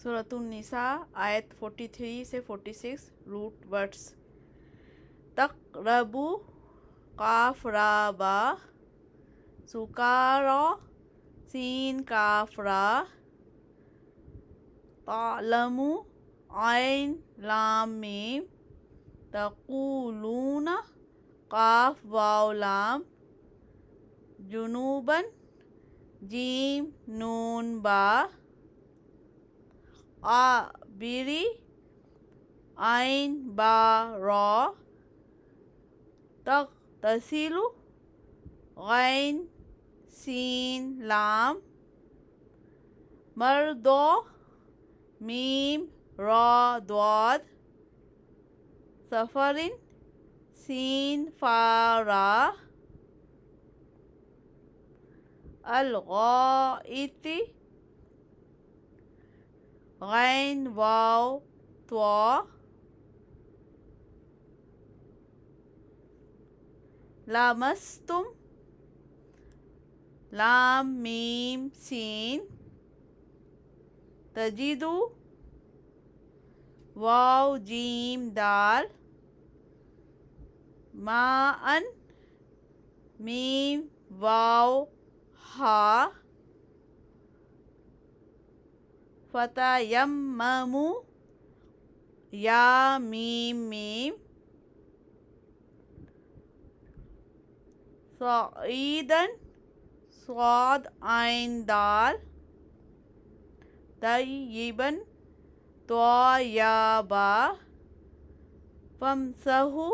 सूरतुन निसा आयत 43 से 46 root words. तक़रबु काफ रा बा, सुकारा सीन काफ रा, तालमु आइन लाम मीम, तक़ूलूना काफ वाव लाम, जुनूबन जीम नून बा, आबिरी आइन बा रा, तग़तसिलु गैन सीन लाम, मर्दो मीम रा द्वाद, सफरिन सीन फा रा, अलगाइति गैन वाव त्वा, लामस्तुम लाम मीम सीन, तजिदु वाव जीम दाल, माअन मीम वाव हा, फतयम्ममु या मीम मीम, सईदन स्वाद आइन दाल, तय्यिबन त्वायाबा, फमसहु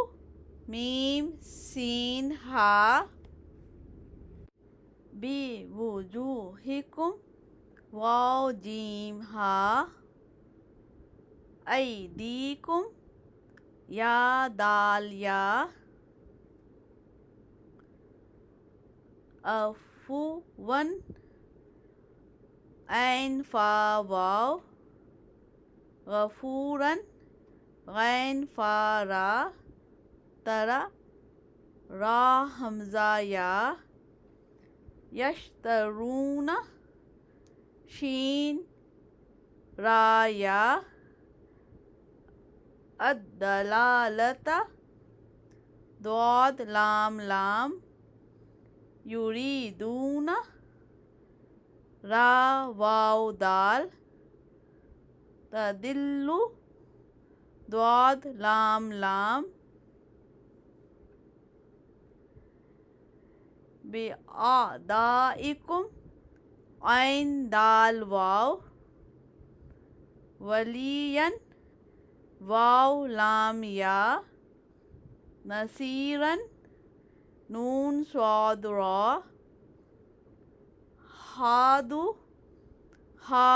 मीम सीन हा, बी वुजूहिकुम वाव जीम हा, ऐदीकुम या दाल या, अफुवन ऐन फा वाव, गफूरन गैन फा रा, तरा रा हमजा या, यश्तरूना शीन राया, अद्दलालता द्वाद लाम लाम, युरीदूना रा वाव दाल, तदिल्लु द्वाद लाम लाम, बिआदाइकुम ऐन दाल वाव, वलियन वाव लाम या, नसीरन नून स्वाद रा, हादु हा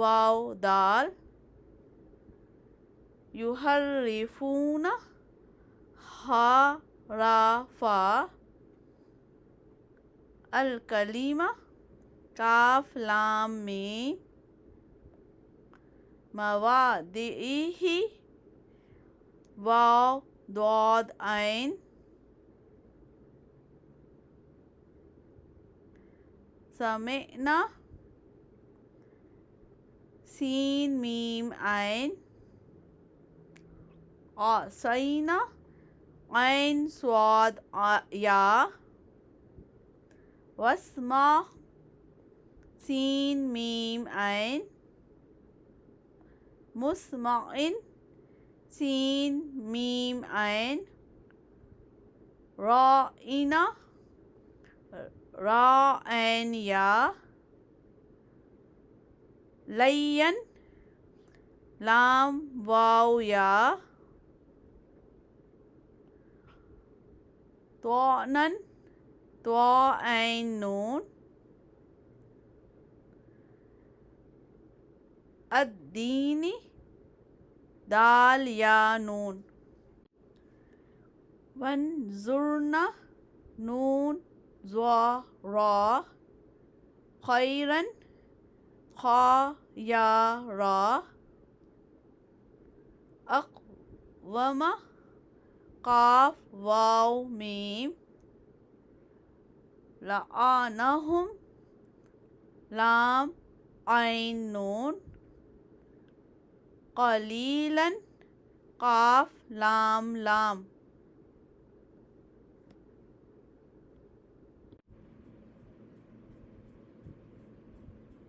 वाव दाल, युहर्रिफूना हा रा फा, अल कलीमा काफ लाम मीम, मवादिही वाव द्वाद ऐन, समेना सीन मीम ऐन, आसैना ऐन स्वाद या, वस्मा सीन मीम ऐन, मुस्माइन सीन मीम ऐन, राइना रा ऐन या, लय्यन लाम वाव या, त्वानन त्वा ऐन नून, अद्दीनी दाल या नून, वंजुरना नून ज़्वा रा, खैरन खा या रा, अक़वमा काफ वाव मीम, लआनहुम लाम ऐन नून, कलीलन, काफ लाम लाम।